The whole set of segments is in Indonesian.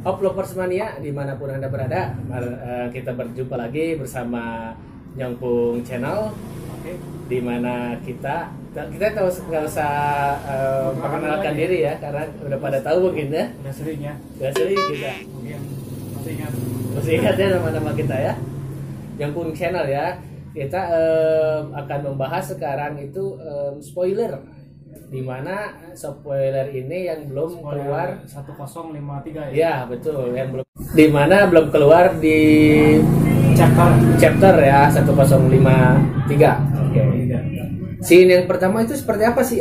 Uplovers Mania dimanapun Anda berada, kita berjumpa lagi bersama Nyongpung Channel. Di mana kita nggak usah perkenalkan diri ya, karena udah pada tahu mungkin ya. Udah sering ya. Udah sering juga. Mungkin Masih ingat ya nama-nama kita ya. Nyongpung Channel ya. Kita akan membahas sekarang itu spoiler, di mana spoiler ini yang belum keluar 1053 ya. Ya betul, yang belum, di mana belum keluar di chapter ya 1053. Oke. Scene yang pertama itu seperti apa sih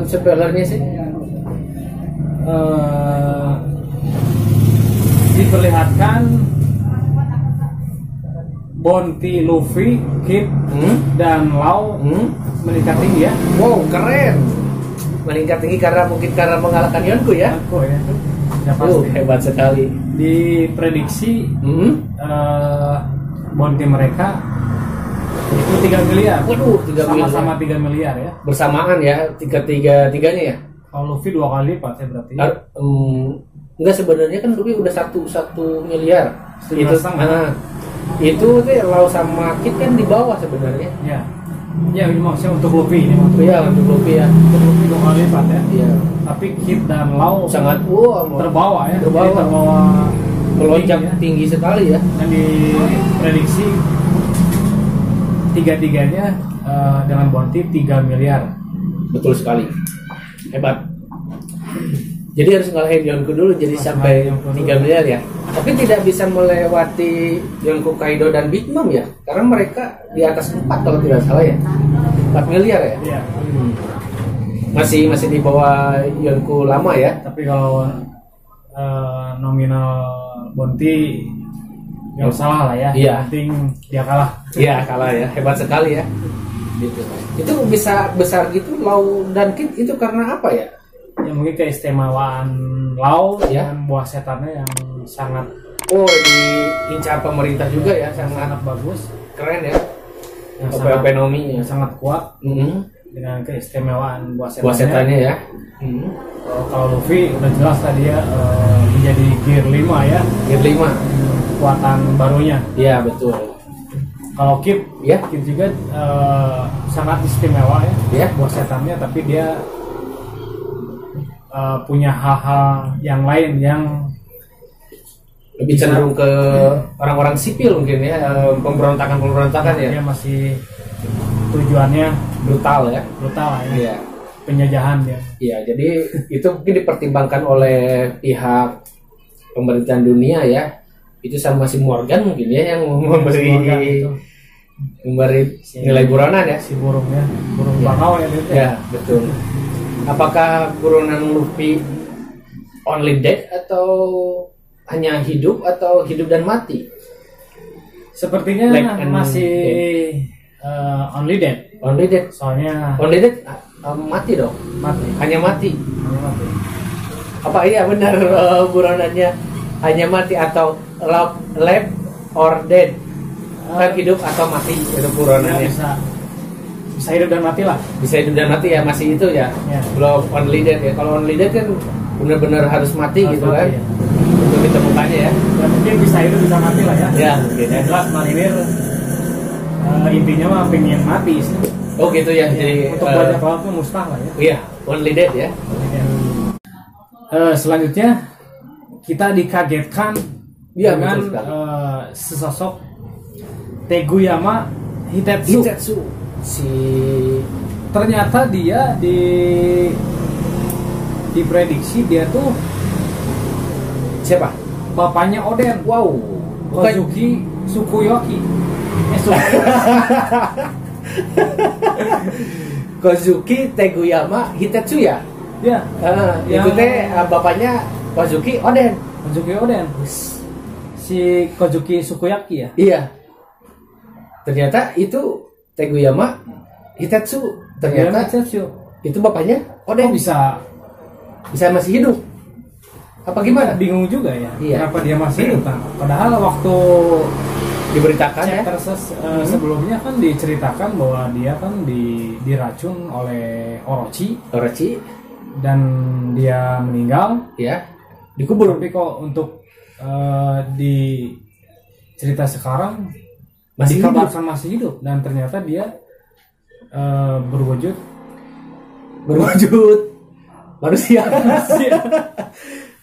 spoilernya sih? Diperlihatkan Bounty, Luffy, Kid, dan Law meningkat tinggi ya. Wow, keren. Meningkat tinggi karena mengalahkan Yonko ya. Yonko ya. Ya pasti. Hebat sekali. Diprediksi bounty mereka itu 3 miliar. Waduh, 3 miliar. Sama-sama 3 miliar ya. Bersamaan ya, tiganya ya. Kalau Luffy 2 kali lipat ya berarti. Enggak, sebenarnya kan Luffy udah 1 miliar. Itu sama. Itu tuh Law sama Kid kan di bawah sebenarnya. Ya. Ya, ini maksudnya untuk Luffy ini. Untuk Luffy ya. Untuk Luffy 2 kali lipat ya. Iya. Tapi Kid dan Law sangat terbawa ya. Terbawa melonjak tinggi sekali ya. Dan diprediksi tiga-tiganya dengan bounty 3 miliar. Betul sekali. Hebat. Jadi harus ngalahin Yonko dulu jadi sampai 3 miliar ya. Tapi tidak bisa melewati Yonko, Kaido dan Big Mom ya. Karena mereka di atas 4 kalau tidak salah ya. 4 miliar ya. Iya. Masih di bawah Yonko lama ya. Tapi kalau nominal bounty nggak salah lah ya. Iya. Penting dia kalah. Iya, kalah ya. Hebat sekali ya. Gitu. Itu bisa besar gitu Law dan Kid itu karena apa ya? Ya mungkin keistimewaan Law ya. Dan buah setannya yang sangat diincar pemerintah juga ya, sangat bagus, keren ya. Yang sangat kuat dengan keistimewaan buah setannya ya. Kalau Luffy udah jelas tadi ya menjadi gear 5 ya. Gear 5 kekuatan barunya. Iya betul. Kalau Kid ya, Kid juga sangat istimewa ya. Buah setannya, tapi dia punya hal-hal yang lain yang lebih cenderung ke orang-orang sipil mungkin ya, pemberontakan ya. Dia masih tujuannya brutal ya. Iya. Penjajahan dia. Iya, jadi itu mungkin dipertimbangkan oleh pihak pemerintahan dunia ya. Itu sama si Morgan mungkin ya yang memberi nilai buronan ya. Si burungnya, burung bakau ya itu. Ya, betul. Apakah buronan Luffy only dead atau hanya hidup atau hidup dan mati? Sepertinya masih only dead. Only dead. Soalnya only dead mati dong. Hanya mati. Apa iya benar buronannya hanya mati atau left or dead? Hidup atau mati itu buronannya. Bisa hidup dan mati lah. Bisa hidup dan mati ya, masih itu ya. Belum only dead ya. Kalau only dead kan benar-benar harus mati gitu kan. Ya. Untuk ditemukannya ya. Ya mungkin bisa hidup bisa mati lah ya. Ya mungkin. Yang jelas marinir intinya mah pengen mati sih. Oh gitu ya. Jadi untuk banyak laut tuh mustahil lah ya. Iya, only dead ya. Selanjutnya kita dikagetkan dengan sesosok Teguyama Hitetsu. Ternyata dia diprediksi dia tuh siapa? Bapaknya Oden. Wow. Kozuki Tsukuyoshi. Kozuki Teguyama Hitetsu ya? Ya. Itu teh bapaknya Kozuki Oden. Si Kozuki Tsukuyoshi ya? Iya. Ternyata itu Teguyama Hitetsu. Ternyata itu bapaknya Oden. Bisa masih hidup. Apa gimana? Bingung juga ya. Iya. Kenapa dia masih hidup kan? Padahal waktu diberitakan ya. Sebelumnya kan diceritakan bahwa dia kan diracun oleh Orochi dan dia meninggal ya, dikubur. Tapi kok untuk di cerita sekarang Masih dikabarkan masih hidup dan ternyata dia berwujud manusia.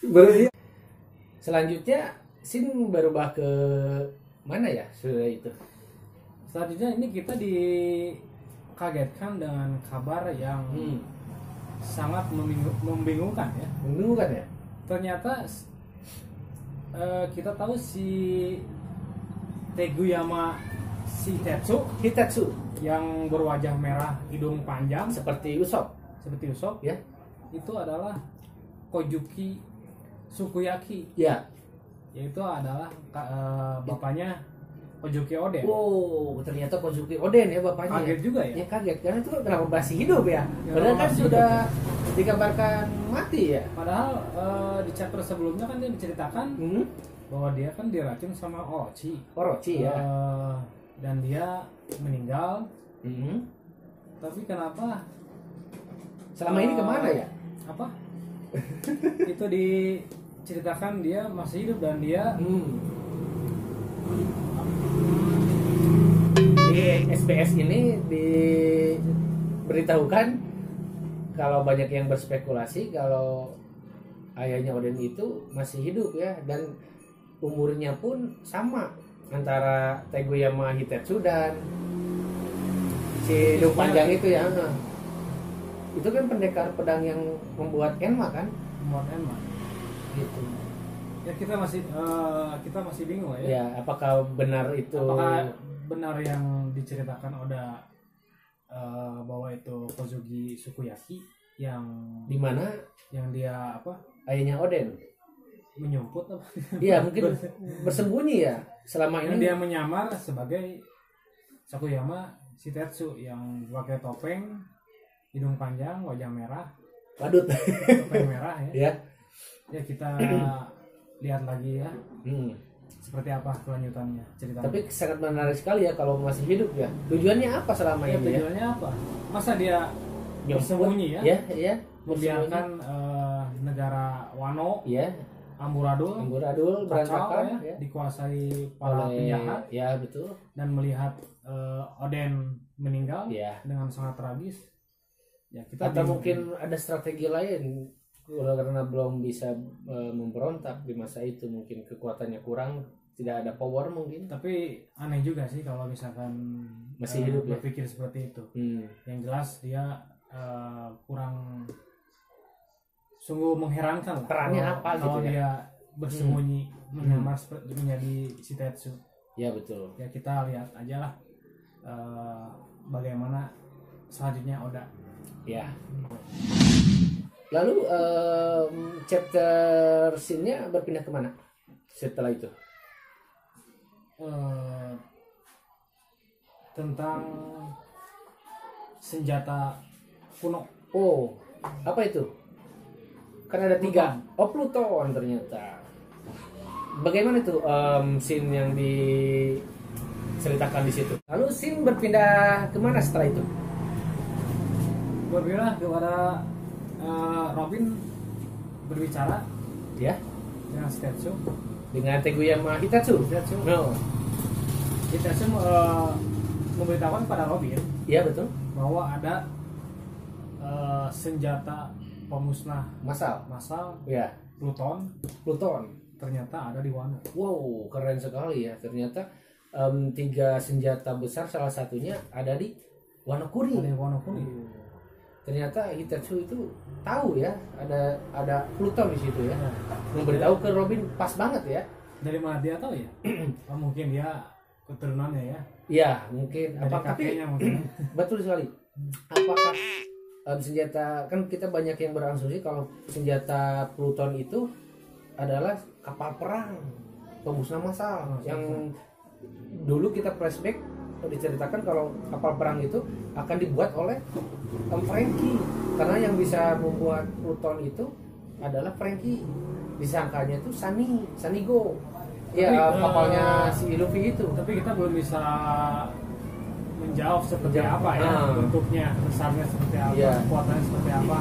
Berarti selanjutnya Sin berubah ke mana ya sudah itu? Selanjutnya ini kita dikagetkan dengan kabar yang sangat membingungkan ya. Membingungkan ya? Ternyata kita tahu si Teguyama Hitetsu yang berwajah merah, hidung panjang seperti Usopp ya. Itu adalah Kojuki Sukuyaki. Ya. Yaitu adalah bapaknya Kojuki Oden. Wow, ternyata Kojuki Oden ya bapaknya. Kaget juga ya? Ya kaget karena itu kenapa masih hidup ya? Padahal kan sudah dikabarkan mati ya. Padahal di chapter sebelumnya kan dia diceritakan bahwa dia kan diracun sama Orochi ya. Dan dia meninggal. Tapi kenapa? Selama ini kemana ya? Apa? Itu diceritakan dia masih hidup dan dia di SBS ini diberitahukan kalau banyak yang berspekulasi kalau ayahnya Oden itu masih hidup ya, dan umurnya pun sama antara Teguyama Hitetsu dan si hidung panjang itu ya. Itu kan pendekar pedang yang membuat Enma kan? Membuat Enma. Gitu. Ya kita masih bingung ya. Ya, apakah benar itu? Apakah benar yang diceritakan Oda bahwa itu Kozuki Sukuyaki yang di mana yang dia apa? Ayahnya Oden menyumput apa? Iya, mungkin bersembunyi ya selama yang ini. dia menyamar sebagai Sakuyama Shitetsu yang pakai topeng, hidung panjang, wajah merah, Badut. topeng merah ya. Ya. Ya kita lihat lagi ya. Seperti apa kelanjutannya ceritanya. Tapi sangat menarik sekali ya kalau masih hidup ya. Tujuannya apa selama ya, ini ya? tujuannya apa? Masa dia bersembunyi ya? Ya. Membiarkan negara Wano, ya, Amburadul berantakan ya, dikuasai para penjahat. Ya, betul. Dan melihat Oden meninggal dengan sangat tragis. Ya, kita atau mungkin ada strategi lain karena belum bisa memberontak di masa itu, mungkin kekuatannya kurang, tidak ada power mungkin. Tapi aneh juga sih kalau misalkan masih hidup berpikir seperti itu. Yang jelas dia kurang, sungguh mengherankan lah. Perannya apa kalau gitu ya? Dia bersembunyi menyamar menjadi Shitetsu. Ya betul. Ya kita lihat aja lah bagaimana selanjutnya Oda. Ya. Lalu chapter scene-nya berpindah kemana setelah itu? Tentang senjata kuno. Oh, apa itu? Kan ada 3. Oh, Pluton ternyata. Bagaimana itu scene yang diceritakan di situ? Lalu scene berpindah kemana setelah itu? Berpindah kepada Robin berbicara ya dengan Shitetsu, dengan Teguyama Hitetsu. No. Hitetsu memberitahukan pada Robin, ya betul, bahwa ada senjata pemusnah massal ya, Pluton ternyata ada di Wano. Wow, keren sekali ya. Ternyata 3 senjata besar, salah satunya ada di Wano Kuni. Ternyata Hitetsu itu tahu ya ada Pluton di situ ya. Memberitahu ke Robin pas banget ya. Dari mana dia tahu ya? Mungkin dia keturunannya ya. Iya, mungkin. Dari kakeknya mungkin. Betul sekali. Apakah senjata, kan kita banyak yang berasumsi kalau senjata Pluton itu adalah kapal perang pemusnah massal yang dulu kita flashback diceritakan kalau kapal perang itu akan dibuat oleh Franky, karena yang bisa membuat Pluton itu adalah Franky. Disangkanya itu Sanigo. Ya, kapalnya si Luffy itu. Tapi kita belum bisa menjawab seperti apa ya bentuknya, besarnya seperti apa, kekuatannya seperti apa.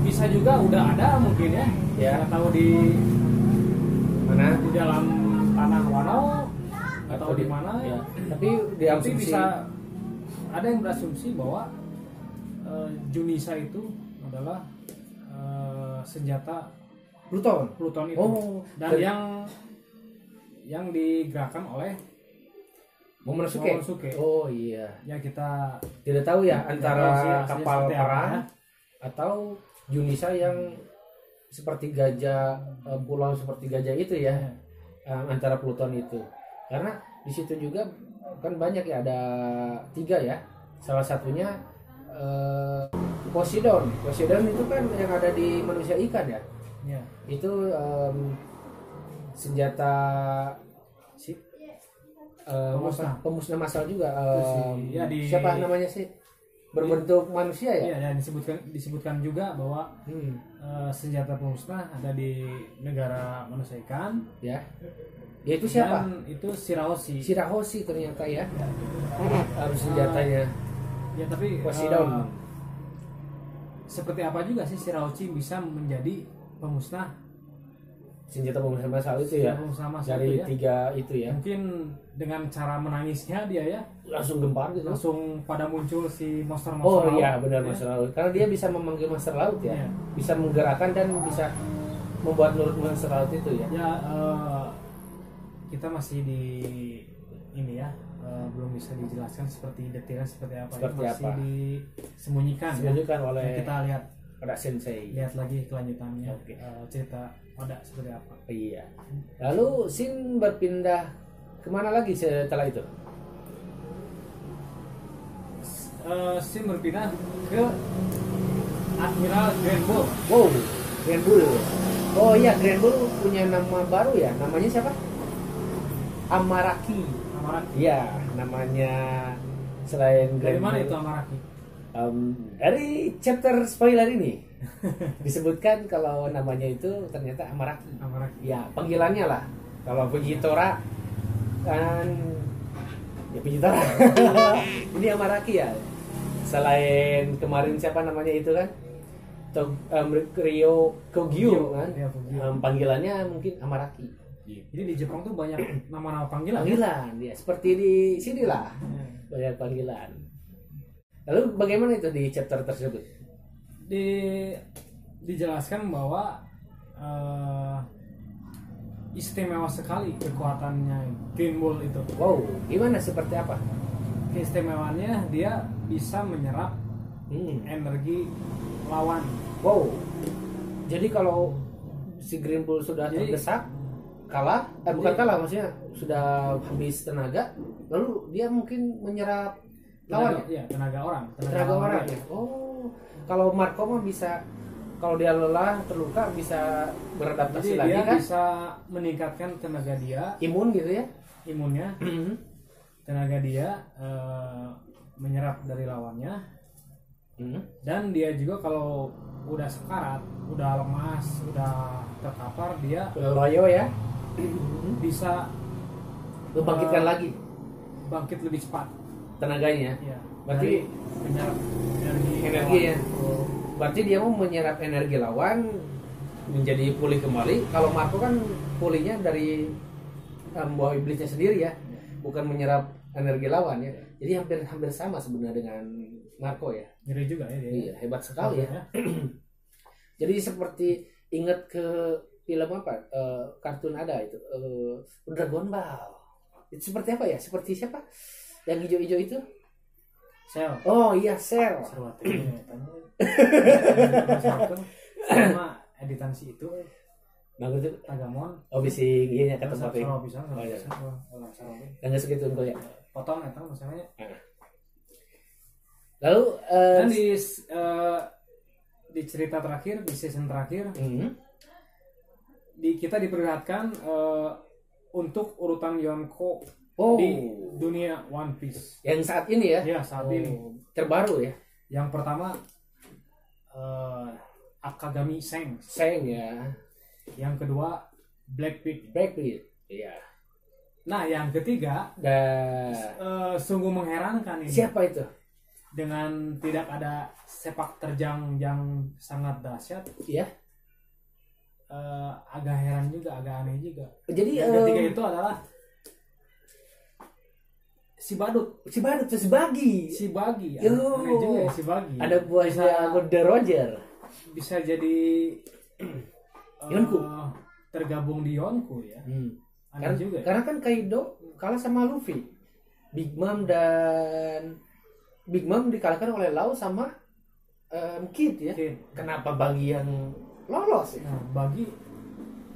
Bisa bisa juga udah ada mungkin ya. Ya. Nggak tahu di Mana? di dalam tanah Wano atau di mana. Ya. Tapi Tapi diasumsi bisa ada yang berasumsi bahwa Junisa itu adalah senjata Pluton. Pluton itu. Oh, Dan yang digerakkan oleh Momonosuke. Momonosuke. Oh iya. Ya kita Tidak tahu ya tahu sih antara hasilnya kapal seperti apa, perang ya. atau Junisa yang seperti gajah, pulau seperti gajah itu ya, antara Pluton itu. Karena di situ juga kan banyak ya, ada 3 ya. Salah satunya Poseidon. Poseidon itu kan yang ada di manusia ikan ya. Ya. Itu senjata pemusnah massal juga. Ya, Siapa namanya sih? Berbentuk manusia ya? Iya, dan disebutkan juga bahwa senjata pemusnah ada di negara manusia ikan. Ya. Yaitu siapa? Dan itu Shirahoshi. Shirahoshi ternyata ya. Harus senjatanya. Ya, tapi Poseidon. seperti apa juga sih Shirahoshi bisa menjadi pemusnah Senjata pemusnah massal itu ya. pemusnah massal Dari itu ya. 3 itu ya. Mungkin dengan cara menangisnya dia ya Langsung gempar gitu. langsung pada muncul si monster Oh laut. iya benar Ya. monster laut. Karena dia bisa memanggil monster laut ya. Iya. Bisa menggerakkan dan bisa membuat nurut monster laut itu ya. Ya, kita masih di ini ya, belum bisa dijelaskan seperti detailnya seperti apa. Seperti masih apa? disembunyikan. Disembunyikan Ya. oleh Dan kita Oda Sensei. lihat lagi kelanjutannya. Oke. Cerita Oda seperti apa. Iya. Lalu Shin berpindah kemana lagi setelah itu? Shin berpindah ke Admiral Grand Bull. Wow, Grand Bull. Oh iya, Grand Bull punya nama baru ya. Namanya siapa? Amaraki. Amaraki. Iya, namanya selain Dari Grand mana Bull. itu Amaraki? Dari chapter spoiler ini disebutkan kalau namanya itu ternyata Amaraki. Amaraki. Ya, panggilannya lah. Kalau Fujitora kan ya Fujitora. Ini Amaraki ya. Selain kemarin siapa namanya itu kan? Ryo Kogyo kan? Ya, Kogyo. Panggilannya mungkin Amaraki. Jadi di Jepang tuh banyak nama-nama panggilan. Panggilan ya, seperti di sini lah. Banyak panggilan. Lalu bagaimana itu di chapter tersebut? Dijelaskan bahwa istimewa sekali kekuatannya Green Bull itu. Wow, gimana seperti apa? Keistimewaannya dia bisa menyerap energi lawan. Wow. Jadi kalau si Green Bull sudah terdesak, kalah, bukan kalah maksudnya sudah habis tenaga, lalu dia mungkin menyerap lawannya. Iya, tenaga orang. Tenaga orang. Ya. Oh, kalau Marco mah bisa, kalau dia lelah, terluka bisa beradaptasi Jadi lagi dia kan? bisa meningkatkan tenaga dia, Imun gitu ya? imunnya, tenaga dia menyerap dari lawannya, dan dia juga kalau udah sekarat, udah lemas, udah terkapar, dia Loyo ya? bisa Membangkitkan lagi bangkit lebih cepat. tenaganya. Ya, Berarti menyerap energi ya. Oh, berarti dia mau menyerap energi lawan menjadi pulih kembali. Kalau Marco kan pulihnya dari buah iblisnya sendiri ya, bukan menyerap energi lawan ya. Jadi hampir sama sebenarnya dengan Marco ya. Ngeri juga ya dia. Iya, hebat sekali ya. Jadi seperti ingat ke film apa? Kartun ada itu Dragon Ball. Itu seperti apa ya? Seperti siapa? Yang hijau-hijau itu? Sel. Oh iya, Cell. Sarwati. Sama editan si itu Nah, itu Tagamon. oh bising iya kata Papi. Sarwa bisa. Oh iya. Sarwa. Yang segitu engko ya. Potong eta masalahnya. Lalu Dan di cerita terakhir, di season terakhir, kita diperlihatkan untuk urutan Yonko di dunia One Piece. yang saat ini ya? Ya, saat ini. Terbaru ya? Yang pertama Akagami Seng. Seng ya. Yang kedua Blackbeard. Blackbeard. Iya. Nah, yang ketiga Dan sungguh mengherankan ini. siapa itu? dengan tidak ada sepak terjang yang sangat dahsyat, Iya. agak heran juga, agak aneh juga. Jadi Yang ketiga itu adalah si badut, si Badut tuh si Bagi. si Bagi. Yo. Aneh juga ya si Bagi. Ada buahnya Golden Roger. Bisa jadi Yonku. tergabung di Yonku ya. Aneh juga. Ya. Karena kan Kaido kalah sama Luffy. Big Mom dan Big Mom dikalahkan oleh Lau sama Kid ya. Kid. Kenapa Bagi yang lolos ya? Nah, Bagi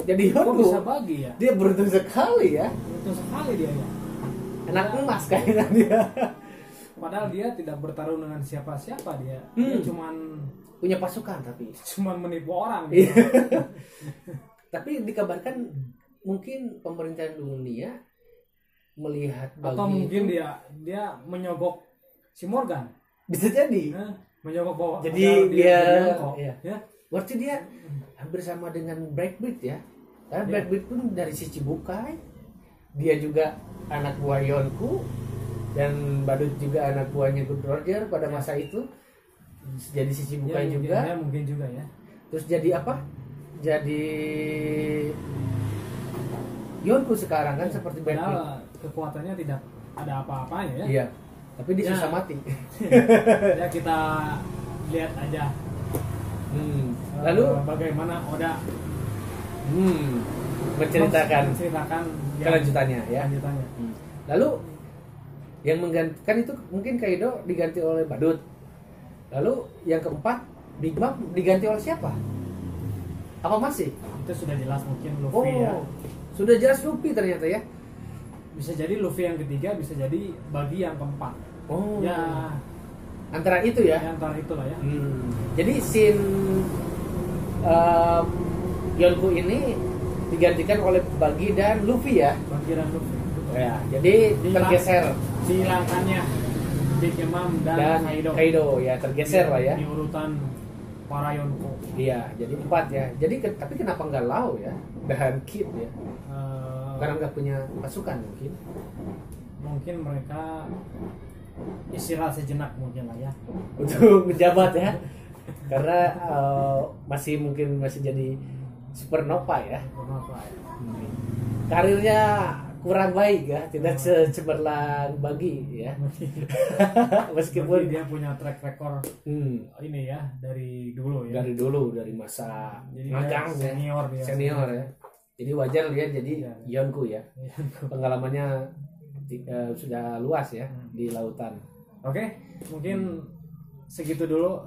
Jadi kok Yonku. bisa Bagi ya? Dia beruntung sekali ya. Itu sekali dia ya. Anak emas kayaknya dia. Padahal dia tidak bertarung dengan siapa-siapa dia. Dia cuman Punya pasukan tapi. menipu orang. Iya. Tapi dikabarkan mungkin pemerintah dunia melihat Bagi Atau mungkin itu, dia menyogok si Morgan. bisa jadi. Menyogok bahwa Jadi padahal dia Yonko. iya. Ya. Berarti dia hampir sama dengan Breakbeat ya. Karena Breakbeat pun dari si Chibukai. Dia juga anak buah Yonku dan Badut juga anak buahnya Good Roger pada masa itu. Jadi si Chibukai Ya, juga. mungkin juga ya. Terus jadi apa? Jadi Yonku sekarang kan seperti Breakbeat. Padahal kekuatannya tidak ada apa-apanya ya. Iya. Tapi dia Ya. susah mati. Ya kita lihat aja. Lalu bagaimana Oda menceritakan menceritakan kelanjutannya ya. Kelanjutannya. Lalu yang menggantikan itu mungkin Kaido diganti oleh Badut. Lalu yang keempat Big Mom diganti oleh siapa? Apa masih? Itu sudah jelas mungkin Luffy ya. Sudah jelas Luffy ternyata ya. Bisa jadi Luffy yang ketiga, bisa jadi Bagi yang keempat. Oh. Ya, Antara itu ya. antara itulah ya. Jadi scene Yonku ini digantikan oleh Bagi dan Luffy ya. Bagi dan Luffy. Ya, jadi tergeser Dihilangkannya Big Mom dan Kaido ya, tergeser lah ya. Di urutan para Yonko. Iya, jadi 4 ya. Jadi tapi kenapa nggak Lau ya? Dan Kid ya? Karena nggak punya pasukan mungkin. Mungkin mereka istirahat sejenak mungkin lah ya. Untuk menjabat ya. Karena masih jadi supernova ya. Kenapa ya? Karirnya kurang baik ya, tidak secemerlang Bagi ya. Meskipun dia punya track record ini ya dari dulu ya. dari masa Jadi magang ya. Senior ya. Jadi wajar lihat jadi Yonku ya. Pengalamannya sudah luas ya di lautan. Oke, mungkin segitu dulu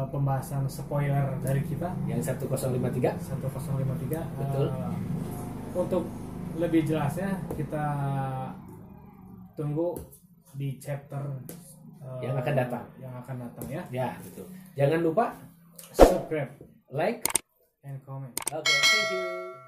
pembahasan spoiler dari kita Yang 1053. 1053. Betul. Untuk lebih jelasnya kita tunggu di chapter Yang akan datang. ya. Ya, betul. Jangan lupa Subscribe, like. and comment. Oke, thank you.